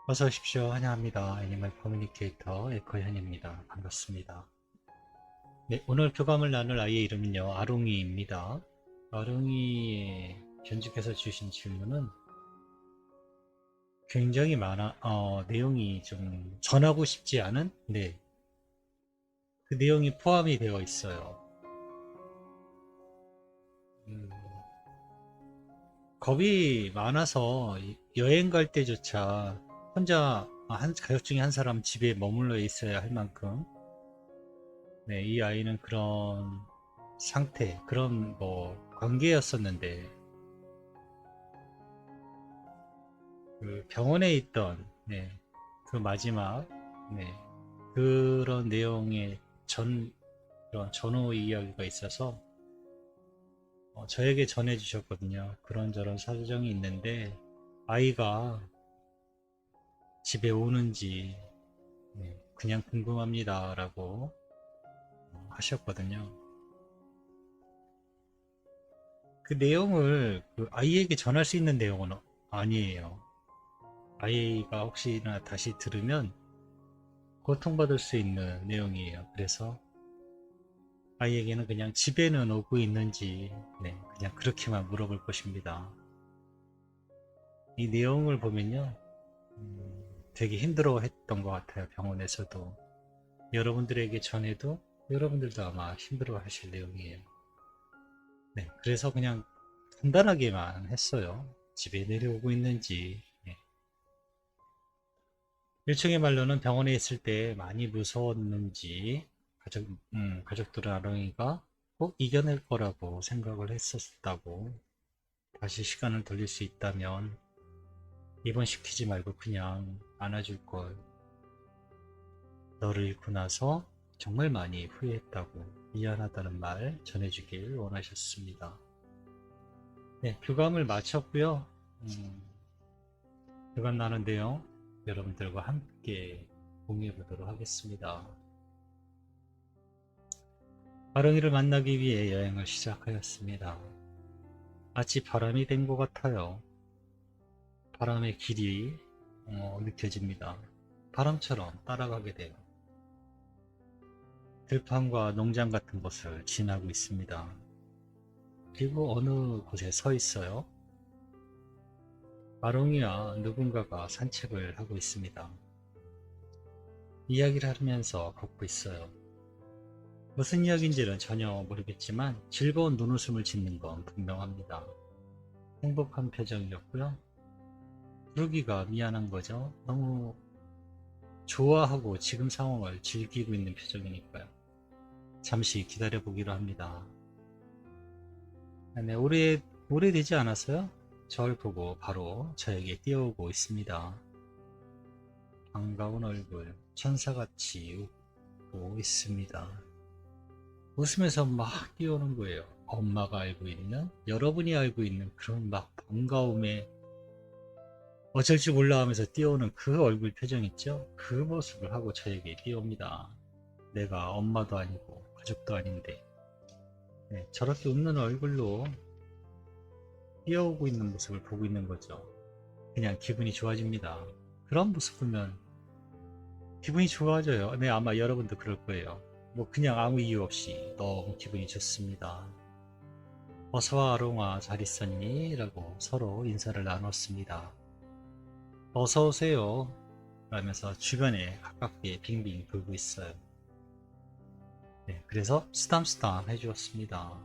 어서 오십시오. 환영합니다. 애니멀 커뮤니케이터 에코현입니다. 반갑습니다. 네, 오늘 교감을 나눌 아이의 이름은요, 아롱이입니다. 아롱이의 견주께서 주신 질문은 굉장히 내용이 좀 전하고 싶지 않은, 네, 그 내용이 포함이 되어 있어요. 음, 겁이 많아서 여행 갈 때조차 혼자 가족 중에 한 사람 집에 머물러 있어야 할 만큼 네, 이 아이는 그런 상태, 그런 관계였었는데, 그 병원에 있던, 네, 그 마지막, 네, 그런 내용의 그런 전후 이야기가 있어서, 저에게 전해주셨거든요. 그런저런 사정이 있는데, 아이가 집에 오는지, 네, 그냥 궁금합니다. 라고 하셨거든요. 그 내용을 그 아이에게 전할 수 있는 내용은 아니에요. 아이가 혹시나 다시 들으면 고통받을 수 있는 내용이에요. 그래서 아이에게는 그냥 집에는 오고 있는지 네, 그냥 그렇게만 물어볼 것입니다. 이 내용을 보면요. 되게 힘들어 했던 것 같아요. 병원에서도. 여러분들에게 전해도 여러분들도 아마 힘들어 하실 내용이에요. 네, 그래서 그냥 간단하게만 했어요. 집에 내려오고 있는지. 네. 일종의 말로는 병원에 있을 때 많이 무서웠는지 가족들은 아롱이가 꼭 이겨낼 거라고 생각을 했었다고. 다시 시간을 돌릴 수 있다면 입원시키지 말고 그냥 안아줄 걸. 너를 잃고 나서 정말 많이 후회했다고 미안하다는 말 전해주길 원하셨습니다. 네, 교감을 마쳤고요. 음, 교감 나눈 내용 여러분들과 함께 공유해 보도록 하겠습니다. 아롱이를 만나기 위해 여행을 시작하였습니다. 마치 바람이 된 것 같아요. 바람의 길이 느껴집니다. 바람처럼 따라가게 돼요. 들판과 농장 같은 곳을 지나고 있습니다. 그리고 어느 곳에 서 있어요. 아롱이와 누군가가 산책을 하고 있습니다. 이야기를 하면서 걷고 있어요. 무슨 이야기인지는 전혀 모르겠지만 즐거운 눈웃음을 짓는 건 분명합니다. 행복한 표정이었고요. 부르기가 미안한 거죠. 너무 좋아하고 지금 상황을 즐기고 있는 표정이니까요. 잠시 기다려 보기로 합니다. 네, 오래되지 않았어요? 저를 보고 바로 저에게 뛰어오고 있습니다. 반가운 얼굴, 천사같이 웃고 있습니다. 웃으면서 막 뛰어오는 거예요. 엄마가 알고 있는, 여러분이 알고 있는 그런 막 반가움에 어쩔 줄 몰라 하면서 뛰어오는 그 얼굴 표정 있죠? 그 모습을 하고 저에게 뛰어옵니다. 내가 엄마도 아니고 가족도 아닌데 네, 저렇게 웃는 얼굴로 뛰어오고 있는 모습을 보고 있는 거죠. 그냥 기분이 좋아집니다. 그런 모습 보면 기분이 좋아져요. 네, 아마 여러분도 그럴 거예요. 뭐 그냥 아무 이유 없이 너무 기분이 좋습니다. 어서와 아롱아 잘 있었니? 라고 서로 인사를 나눴습니다. 어서 오세요. 라면서 주변에 가깝게 빙빙 돌고 있어요. 네, 그래서 쓰담쓰담 해주었습니다.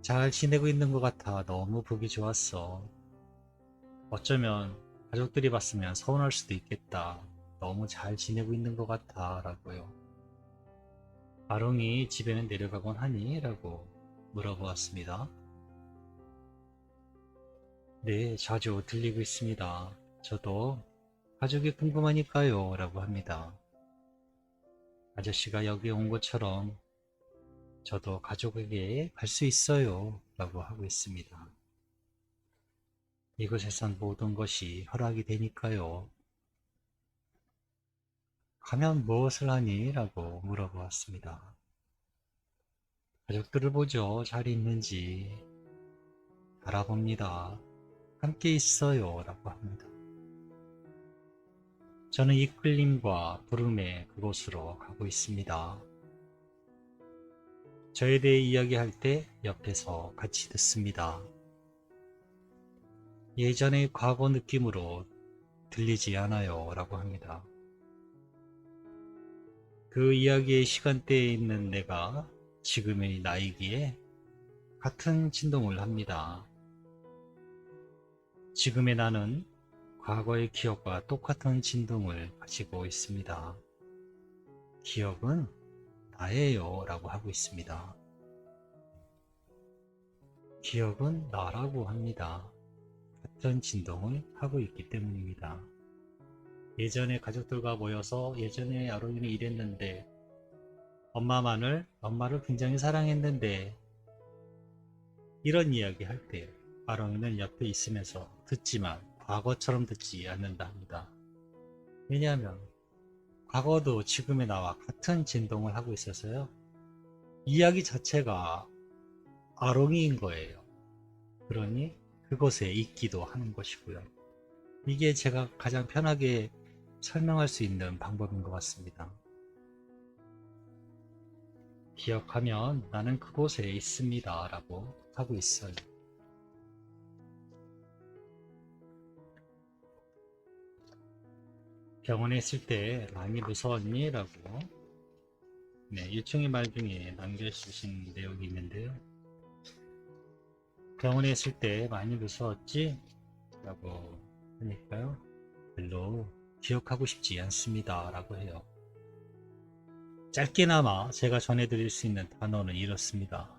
잘 지내고 있는 것 같아 너무 보기 좋았어. 어쩌면 가족들이 봤으면 서운할 수도 있겠다. 너무 잘 지내고 있는 것 같아 라고요. 아롱이 집에는 내려가곤 하니? 라고 물어보았습니다. 네, 자주 들리고 있습니다. 저도 가족이 궁금하니까요. 라고 합니다. 아저씨가 여기 온 것처럼 저도 가족에게 갈 수 있어요. 라고 하고 있습니다. 이곳에선 모든 것이 허락이 되니까요. 가면 무엇을 하니? 라고 물어보았습니다. 가족들을 보죠. 잘 있는지 알아봅니다. 함께 있어요. 라고 합니다. 저는 이끌림과 부름의 그곳으로 가고 있습니다. 저에 대해 이야기할 때 옆에서 같이 듣습니다. 예전의 과거 느낌으로 들리지 않아요 라고 합니다. 그 이야기의 시간대에 있는 내가 지금의 나이기에 같은 진동을 합니다. 지금의 나는 과거의 기억과 똑같은 진동을 가지고 있습니다. 기억은 나예요 라고 하고 있습니다. 기억은 나라고 합니다. 같은 진동을 하고 있기 때문입니다. 예전에 가족들과 모여서 예전에 아롱이는 이랬는데 엄마를 굉장히 사랑했는데 이런 이야기 할 때 아롱이는 옆에 있으면서 듣지만 과거처럼 듣지 않는다 합니다. 왜냐하면 과거도 지금의 나와 같은 진동을 하고 있어서요. 이야기 자체가 아롱이인 거예요. 그러니 그곳에 있기도 하는 것이고요. 이게 제가 가장 편하게 설명할 수 있는 방법인 것 같습니다. 기억하면 나는 그곳에 있습니다 라고 하고 있어요. 병원에 있을 때 많이 무서웠니? 라고 유충의 말 중에 남겨주신 내용이 있는데요. 병원에 있을 때 많이 무서웠지? 라고 하니까요. 별로 기억하고 싶지 않습니다 라고 해요. 짧게나마 제가 전해드릴 수 있는 단어는 이렇습니다.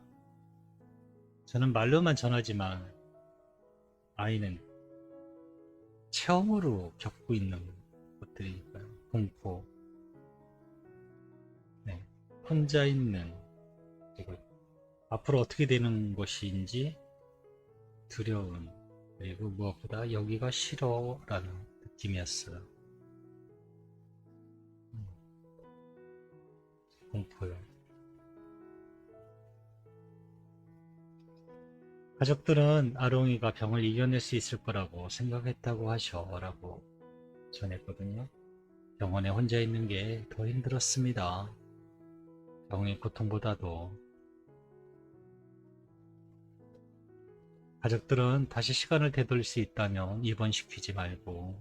저는 말로만 전하지만 아이는 체험으로 겪고 있는 것들이니까요. 공포, 혼자 있는, 그리고 앞으로 어떻게 되는 것인지 두려움, 그리고 무엇보다 여기가 싫어라는 느낌이었어요. 공포요. 가족들은 아롱이가 병을 이겨낼 수 있을 거라고 생각했다고 하셔라고 전했거든요. 병원에 혼자 있는 게 더 힘들었습니다. 병의 고통보다도. 가족들은 다시 시간을 되돌릴 수 있다면 입원시키지 말고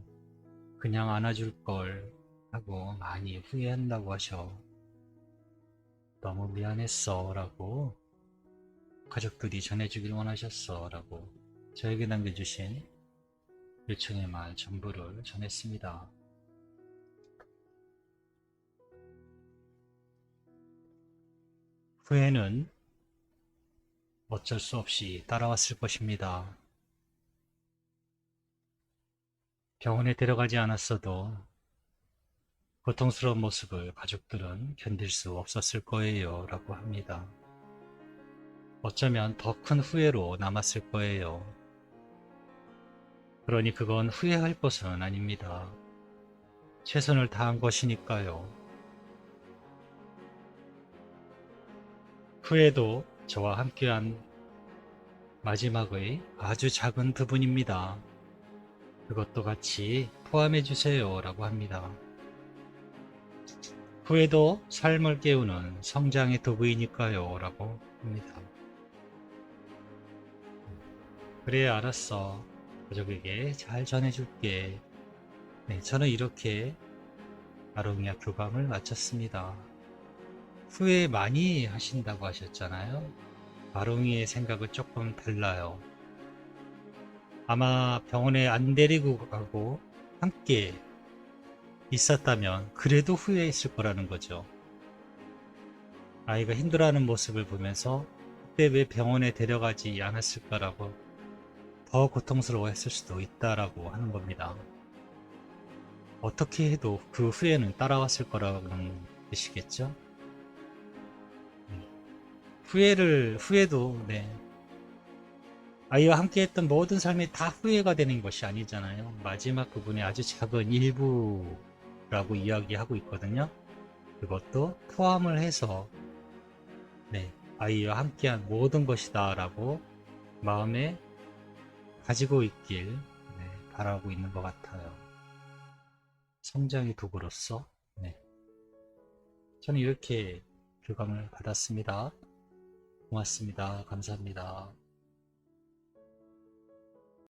그냥 안아줄 걸 하고 많이 후회한다고 하셔. 너무 미안했어 라고 가족들이 전해주길 원하셨어 라고 저에게 남겨주신 요청의 말 전부를 전했습니다. 후회는 어쩔 수 없이 따라왔을 것입니다. 병원에 데려가지 않았어도 고통스러운 모습을 가족들은 견딜 수 없었을 거예요 라고 합니다. 어쩌면 더 큰 후회로 남았을 거예요. 그러니 그건 후회할 것은 아닙니다. 최선을 다한 것이니까요. 후회도 저와 함께한 마지막의 아주 작은 부분입니다. 그것도 같이 포함해 주세요 라고 합니다. 후회도 삶을 깨우는 성장의 도구이니까요 라고 합니다. 그래 알았어. 가족에게 잘 전해줄게. 저는 이렇게 아롱이와 교감을 마쳤습니다. 후회 많이 하신다고 하셨잖아요. 아롱이의 생각은 조금 달라요. 아마 병원에 안 데리고 가고 함께 있었다면 그래도 후회했을 거라는 거죠. 아이가 힘들어하는 모습을 보면서 그때 왜 병원에 데려가지 않았을까라고 더 고통스러워했을 수도 있다라고 하는 겁니다. 어떻게 해도 그 후회는 따라왔을 거라는 뜻이겠죠. 후회도 아이와 함께 했던 모든 삶이 다 후회가 되는 것이 아니잖아요. 마지막 부분에 아주 작은 일부라고 이야기하고 있거든요. 그것도 포함을 해서 아이와 함께한 모든 것이다 라고 마음에 가지고 있길 바라고 있는 것 같아요. 성장의 도구로서 네, 저는 이렇게 교감을 받았습니다. 고맙습니다. 감사합니다.